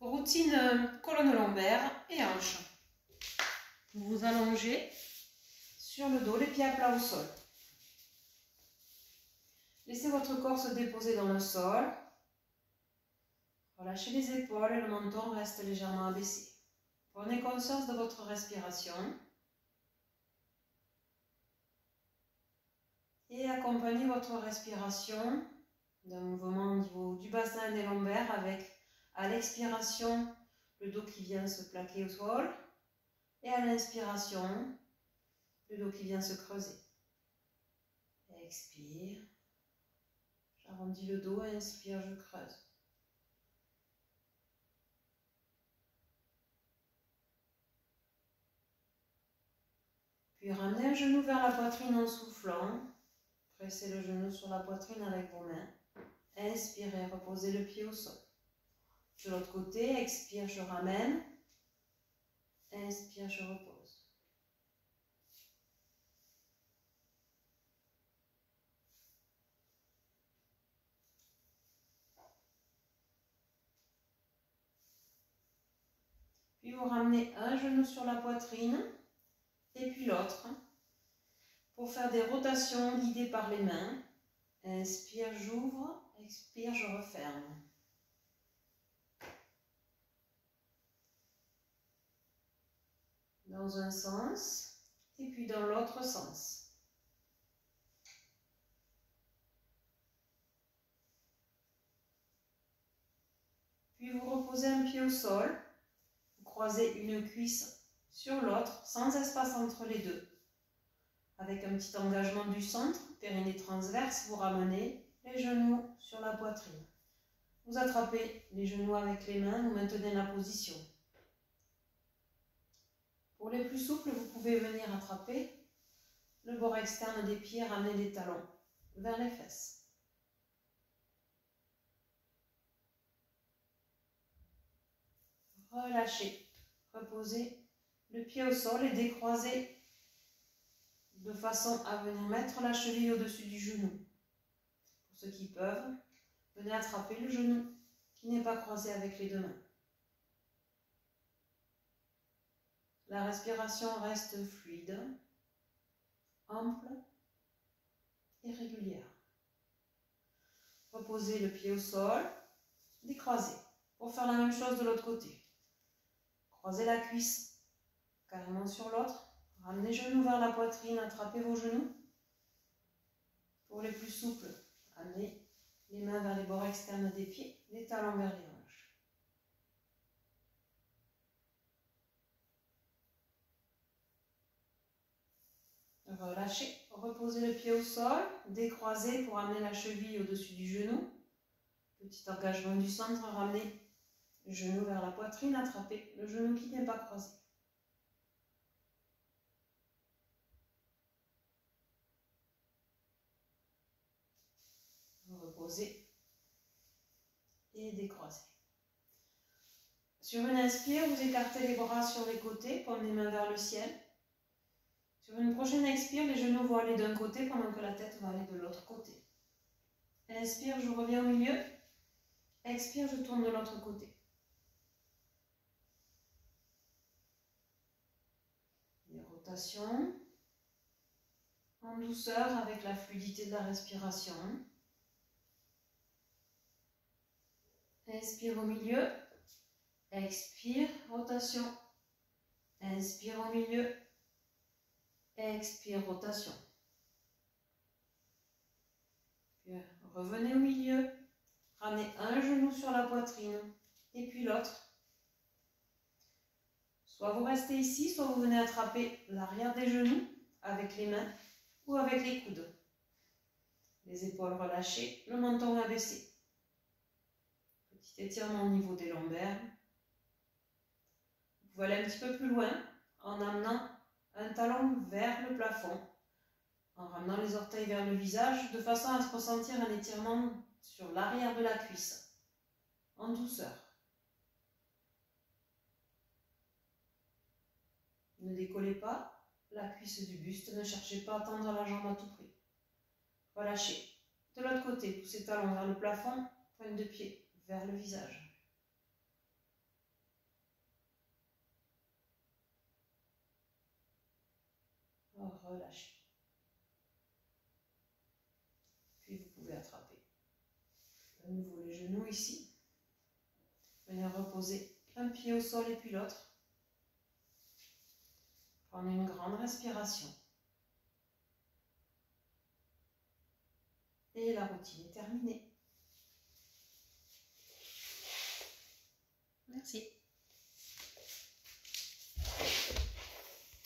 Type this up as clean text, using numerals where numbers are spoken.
Routine colonne lombaire et hanche. Vous vous allongez sur le dos, les pieds à plat au sol. Laissez votre corps se déposer dans le sol. Relâchez les épaules et le menton reste légèrement abaissé. Prenez conscience de votre respiration et accompagnez votre respiration d'un mouvement au niveau du bassin et des lombaires avec, à l'expiration, le dos qui vient se plaquer au sol et à l'inspiration, le dos qui vient se creuser. Expire, j'arrondis le dos, inspire, je creuse. Puis ramenez un genou vers la poitrine en soufflant. Pressez le genou sur la poitrine avec vos mains. Inspirez, reposez le pied au sol. De l'autre côté, expire, je ramène. Inspire, je repose. Puis vous ramenez un genou sur la poitrine et puis l'autre pour faire des rotations guidées par les mains. Inspire, j'ouvre. Expire, je referme. Dans un sens et puis dans l'autre sens. Puis vous reposez un pied au sol, vous croisez une cuisse sur l'autre sans espace entre les deux. Avec un petit engagement du centre, périnée transverse, vous ramenez les genoux sur la poitrine. Vous attrapez les genoux avec les mains, vous maintenez la position. Pour les plus souples, vous pouvez venir attraper le bord externe des pieds, ramener les talons vers les fesses. Relâchez, reposez le pied au sol et décroisez de façon à venir mettre la cheville au-dessus du genou. Pour ceux qui peuvent, venez attraper le genou qui n'est pas croisé avec les deux mains. La respiration reste fluide, ample et régulière. Reposez le pied au sol, décroisez. Pour faire la même chose de l'autre côté. Croisez la cuisse carrément sur l'autre. Ramenez les genoux vers la poitrine, attrapez vos genoux. Pour les plus souples, amenez les mains vers les bords externes des pieds, les talons vers les hanches. Relâchez, reposez le pied au sol, décroisez pour amener la cheville au-dessus du genou. Petit engagement du centre, ramenez le genou vers la poitrine, attrapez le genou qui n'est pas croisé. Vous reposez et décroisez. Sur une inspire, vous écartez les bras sur les côtés, pointez les mains vers le ciel. Sur une prochaine expire, les genoux vont aller d'un côté pendant que la tête va aller de l'autre côté. Inspire, je reviens au milieu. Expire, je tourne de l'autre côté. Des rotations en douceur avec la fluidité de la respiration. Inspire au milieu. Expire, rotation. Inspire au milieu. Expire, rotation. Puis revenez au milieu. Ramenez un genou sur la poitrine et puis l'autre. Soit vous restez ici, soit vous venez attraper l'arrière des genoux avec les mains ou avec les coudes. Les épaules relâchées, le menton abaissé. Petit étirement au niveau des lombaires. Vous pouvez aller un petit peu plus loin en amenant un talon vers le plafond, en ramenant les orteils vers le visage, de façon à se ressentir un étirement sur l'arrière de la cuisse, en douceur. Ne décollez pas la cuisse du buste, ne cherchez pas à tendre la jambe à tout prix. Relâchez. De l'autre côté, poussez talons vers le plafond, pointe de pied vers le visage. relâchez. Puis vous pouvez attraper de nouveau les genoux ici. Venez reposer un pied au sol et puis l'autre. Prenez une grande respiration. Et la routine est terminée. Merci.